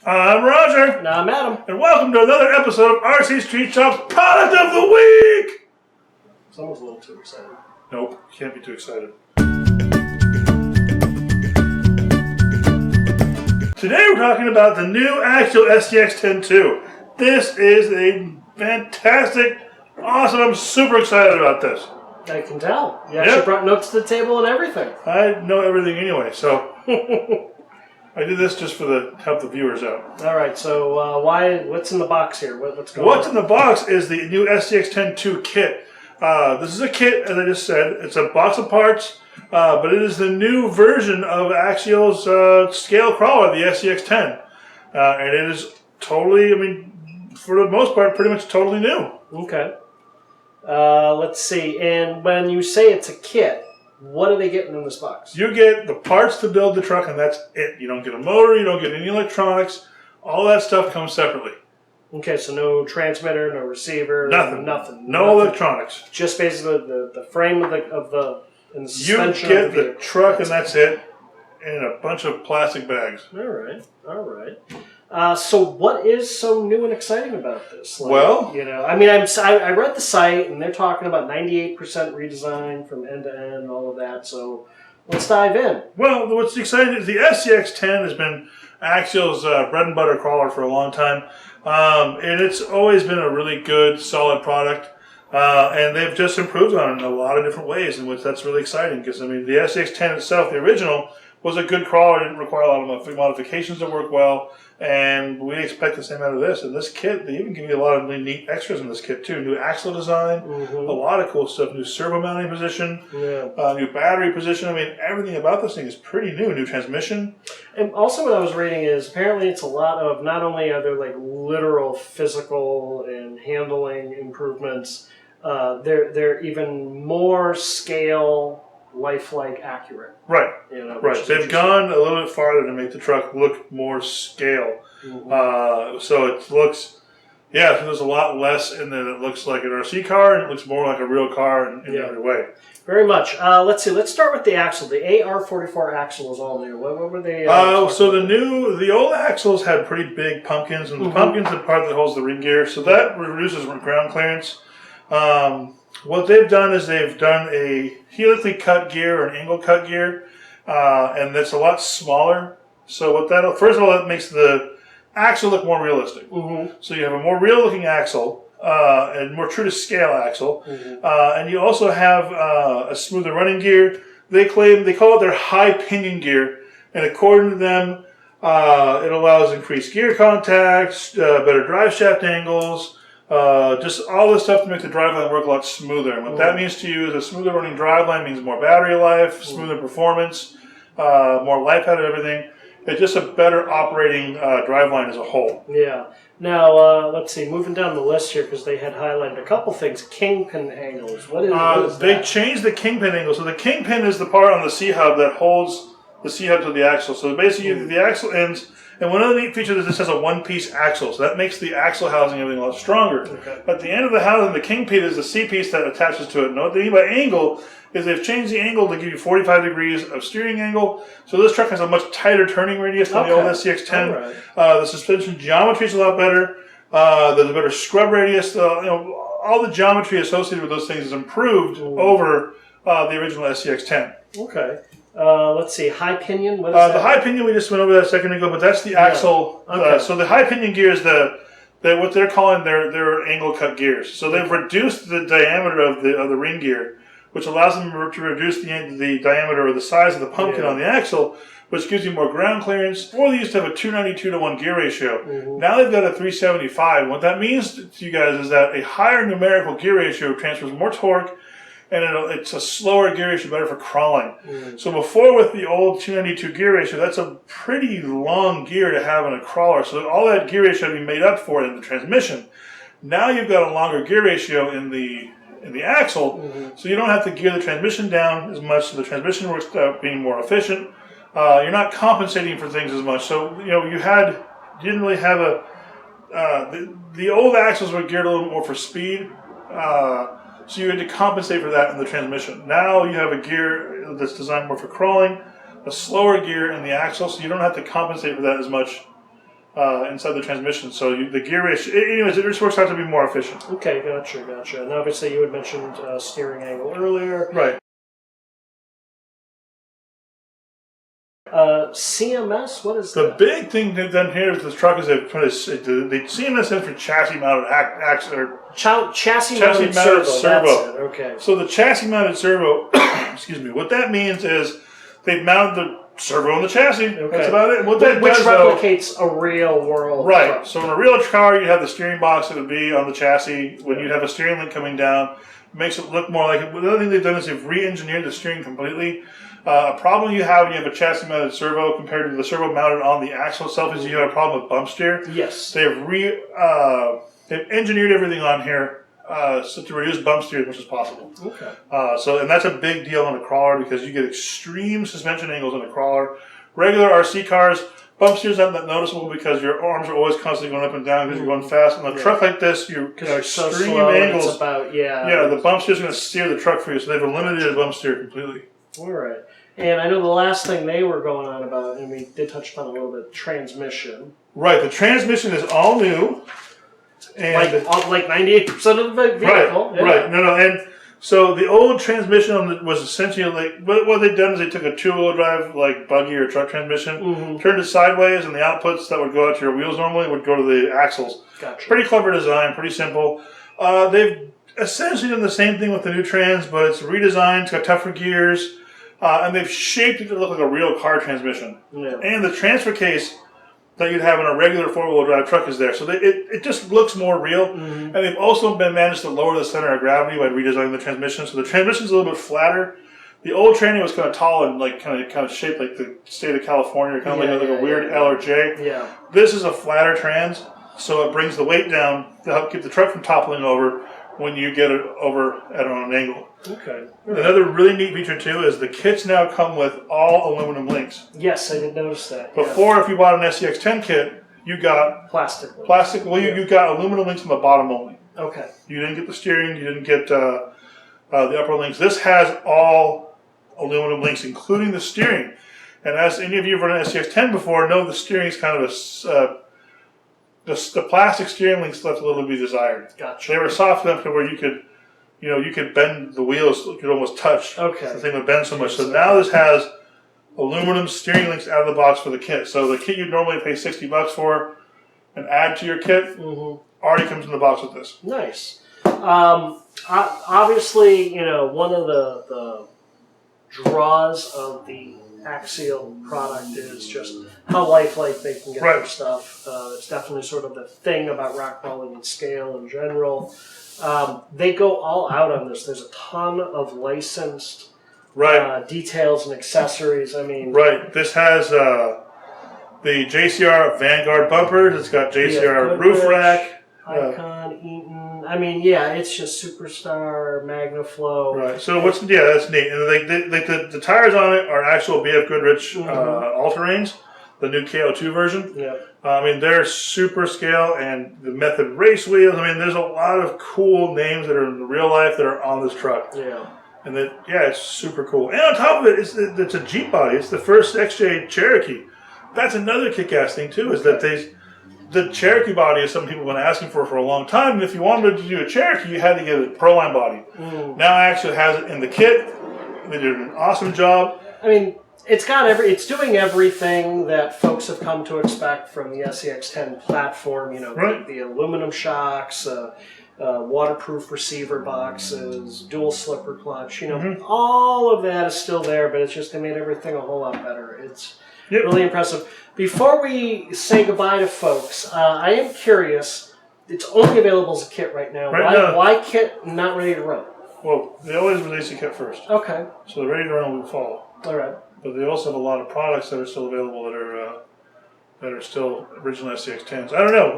I'm Roger. And I'm Adam. And welcome to another episode of RC Street Shop's Product of the Week! Someone's a little too excited. Nope, can't be too excited. Today we're talking about the new Axial SCX10 II. This is a fantastic, awesome, I'm super excited about this. I can tell. You actually brought notes to the table and everything. I know everything anyway, so I did this just for the help the viewers out. All right, so what's in the box here? What's going What's on? in the box is the new SCX10 II kit. This is a kit, as I just said. It's a box of parts, but it is the new version of Axial's scale crawler, the SCX10. And it is totally, I mean, for the most part, pretty much totally new. Okay. Let's see. And when you say it's a kit, what are they getting in this box? You get the parts to build the truck, and that's it. You don't get a motor, you don't get any electronics. All that stuff comes separately. Okay, so no transmitter, no receiver, Nothing. nothing. No electronics. Just basically the frame of the and the suspension. You get of the the truck, and that's it, in a bunch of plastic bags. All right, all right. So what is so new and exciting about this? Like, well, you know, I mean, I read the site and they're talking about 98% redesign from end to end, all of that. So let's dive in. Well, what's exciting is the SCX10 has been Axial's bread and butter crawler for a long time, and it's always been a really good, solid product. And they've just improved on it in a lot of different ways, in which that's really exciting because I mean, the SCX10 itself, the original, was a good crawler. It didn't require a lot of modifications to work well, and we expect the same out of this. And this kit, they even give you a lot of really neat extras in this kit too. New axle design, a lot of cool stuff. New servo mounting position, new battery position. I mean, everything about this thing is pretty new. New transmission. And also, what I was reading is apparently it's a lot of not only are there like literal physical and handling improvements, they're even more scale. Lifelike accurate. Right. You know, right. They've gone a little bit farther to make the truck look more scale. So it looks, so there's a lot less in there that looks like an RC car, and it looks more like a real car in every way. Very much. Let's see. Let's start with the axle. The AR44 axle is all new. What were they? So the old axles had pretty big pumpkins, and the pumpkins are the part that holds the ring gear, so that reduces ground clearance. What they've done is they've done a helically cut gear or an angle cut gear, and that's a lot smaller. So first of all, that makes the axle look more realistic. So you have a more real looking axle, and more true to scale axle, and you also have a smoother running gear. They call it their high pinion gear, and according to them, it allows increased gear contact, better drive shaft angles. Just all this stuff to make the driveline work a lot smoother. And what that means to you is a smoother running driveline means more battery life, smoother performance, more life out of everything. It's just a better operating driveline as a whole. Yeah. Now, let's see, moving down the list here, because they had highlighted a couple things. Kingpin angles. What is They that? changed the kingpin angle. So the kingpin is the part on the C-hub that holds the C-hub to the axle. So basically the axle ends. And one of the neat features is this has a one-piece axle, so that makes the axle housing everything a lot stronger. At the end of the housing, the kingpin is the C-piece that attaches to it. And what they mean by angle is they've changed the angle to give you 45 degrees of steering angle. So this truck has a much tighter turning radius than the old SCX10. The suspension geometry is a lot better. There's a better scrub radius. All the geometry associated with those things is improved over the original SCX10. Okay. Let's see, high pinion. What is that? The high pinion, we just went over that a second ago, but that's the axle. So the high pinion gear is what they're calling their angle cut gears. So they've reduced the diameter of the ring gear, which allows them to reduce the diameter or the size of the pumpkin on the axle, which gives you more ground clearance. Before they used to have a 292-to-1 gear ratio. Now they've got a 375. What that means to you guys is that a higher numerical gear ratio transfers more torque, and it's a slower gear ratio, better for crawling. So before, with the old 292 gear ratio, that's a pretty long gear to have in a crawler. So all that gear ratio had to be made up for in the transmission. Now you've got a longer gear ratio in the axle, so you don't have to gear the transmission down as much. So the transmission works out being more efficient. You're not compensating for things as much. So you didn't really have the old axles were geared a little bit more for speed. So you had to compensate for that in the transmission. Now you have a gear that's designed more for crawling, a slower gear in the axle, so you don't have to compensate for that as much inside the transmission. So the gear ratio, anyways, it just works out to be more efficient. Okay, gotcha. And obviously you had mentioned steering angle earlier. Right. CMS, what is the that? big thing they've done here with this truck is they've put the CMS in for chassis mounted Chassis mounted servo. That's it. Okay. So the chassis mounted servo, excuse me, what that means is they've mounted the servo in the chassis. Okay. That's about it. And what that Which does, replicates a real world. Right. Truck. So in a real car, you'd have the steering box that would be on the chassis. When you'd have a steering link coming down, it makes it look more like it. The other thing they've done is they've re-engineered the steering completely. A problem you have when you have a chassis mounted servo compared to the servo mounted on the axle itself is you have a problem with bump steer. Yes. They've engineered everything on here so to reduce bump steer as much as possible. Okay. And that's a big deal on a crawler because you get extreme suspension angles on a crawler. Regular RC cars, bump steer is not that noticeable because your arms are always constantly going up and down because you're going fast. On a truck like this, you have so extreme slow angles. It's about, the bump steer is going to steer the truck for you, so they've eliminated bump steer completely. All right. And I know the last thing they were going on about, and we did touch upon a little bit, transmission. Right, the transmission is all new. And like 98% of the vehicle. Right. No. And so the old transmission was essentially like, what they've done is they took a two-wheel drive, like buggy or truck transmission, turned it sideways, and the outputs that would go out to your wheels normally would go to the axles. Gotcha. Pretty clever design, pretty simple. They've essentially done the same thing with the new trans, but it's redesigned, it's got tougher gears. And they've shaped it to look like a real car transmission. Yeah. And the transfer case that you'd have in a regular four-wheel drive truck is there. So it just looks more real. And they've also managed to lower the center of gravity by redesigning the transmission. So the transmission's a little bit flatter. The old tranny was kind of tall and like kind of shaped like the state of California, kind of like a weird L or J. Yeah. This is a flatter trans, so it brings the weight down to help keep the truck from toppling over when you get it over at an angle. Okay. Another really neat feature too is the kits now come with all aluminum links. Yes, I did notice that. Before, if you bought an SCX10 kit, you got plastic. Well, you got aluminum links on the bottom only. Okay. You didn't get the steering. You didn't get the upper links. This has all aluminum links, including the steering. And as any of you have run an SCX10 before, know the steering is kind of the plastic steering links left a little to be desired. Gotcha. They were soft enough to where you could bend the wheels, you could almost touch. Okay. The thing would bend so much. So now this has aluminum steering links out of the box for the kit. So the kit you'd normally pay $60 for and add to your kit already comes in the box with this. Nice. Obviously, one of the draws of the Axial product is just how lifelike they can get their stuff. It's definitely sort of the thing about rock crawling and scale in general. They go all out on this. There's a ton of licensed details and accessories. I mean, This has the JCR Vanguard bumpers. It's got JCR roof rack. Icon, Eaton. I mean, it's just Superstar, Magnaflow. Right. So that's neat. And the tires on it are actual BF Goodrich all-terrains, the new KO2 version. Yeah. I mean, they're super scale, and the Method race wheels. I mean, there's a lot of cool names that are in real life that are on this truck. Yeah. And it's super cool. And on top of it, it's a Jeep body. It's the first XJ Cherokee. That's another kick-ass thing too. Is that the Cherokee body is something people have been asking for a long time. And if you wanted to do a Cherokee, you had to get a Proline body. Now Axial has it in the kit. They did an awesome job. I mean, it's doing everything that folks have come to expect from the SCX10 platform. The aluminum shocks, waterproof receiver boxes, dual slipper clutch. All of that is still there, but it's just they made everything a whole lot better. It's really impressive. Before we say goodbye to folks, I am curious. It's only available as a kit right now. Why kit not ready to run? Well, they always release a kit first. Okay. So the ready to run will fall. All right. But they also have a lot of products that are still available that are still original SCX10s. I don't know.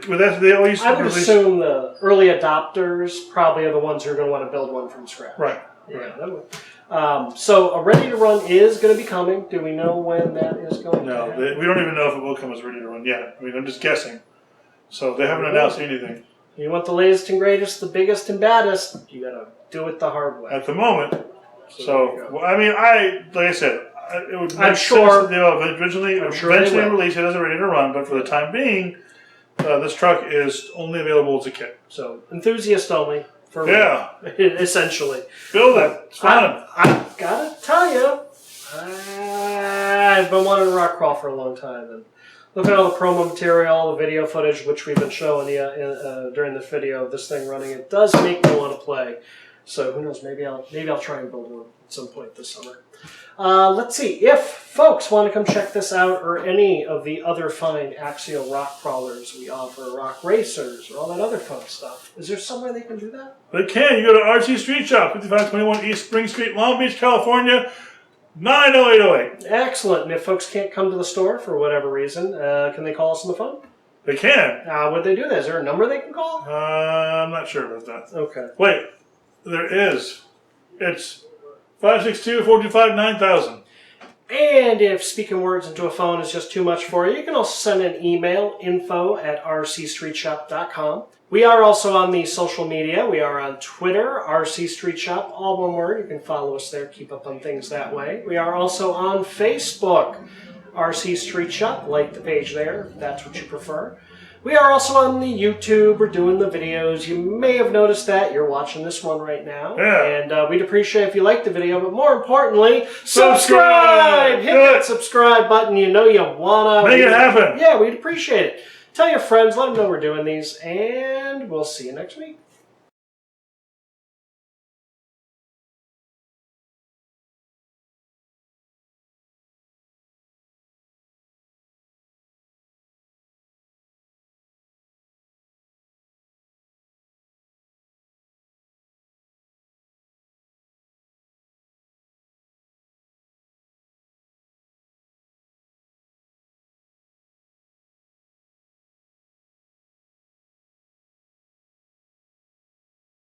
With that, they always I would assume the early adopters probably are the ones who are going to want to build one from scratch. Right. So a ready to run is going to be coming. Do we know when that is going to happen? No, we don't even know if it will come as ready to run yet. I mean, I'm just guessing. So they haven't announced anything. You want the latest and greatest, the biggest and baddest, you got to do it the hard way. At the moment. So I mean, like I said, it would make I'm sure sense that they'll eventually release it as a ready to run, but for the time being, this truck is only available as a kit. So enthusiast only. For yeah, me, essentially. Build it. It's fun. I gotta tell you, I've been wanting to rock crawl for a long time, and look at all the promo material, the video footage, which we've been showing during the video of this thing running. It does make me want to play. So who knows? Maybe I'll try and build one at some point this summer. Let's see if folks want to come check this out, or any of the other fine Axial rock crawlers we offer, rock racers, or all that other fun stuff. Is there somewhere they can do that? They can. You go to RC Street Shop, 5521 East Spring Street, Long Beach, California, 90808. Excellent. And if folks can't come to the store for whatever reason, can they call us on the phone? They can. How would they do that? Is there a number they can call? I'm not sure about that. Okay. Wait, there is. It's 562-425-9000. And if speaking words into a phone is just too much for you, you can also send an email, info@rcstreetshop.com. We are also on the social media. We are on Twitter, RC Street Shop, all one word. You can follow us there, keep up on things that way. We are also on Facebook, RC Street Shop. Like the page there, if that's what you prefer. We are also on the YouTube. We're doing the videos. You may have noticed that. You're watching this one right now. Yeah. And we'd appreciate if you liked the video, but more importantly, subscribe! Hit that subscribe button. You know you wanna. Make it happen. Yeah, we'd appreciate it. Tell your friends. Let them know we're doing these. And we'll see you next week.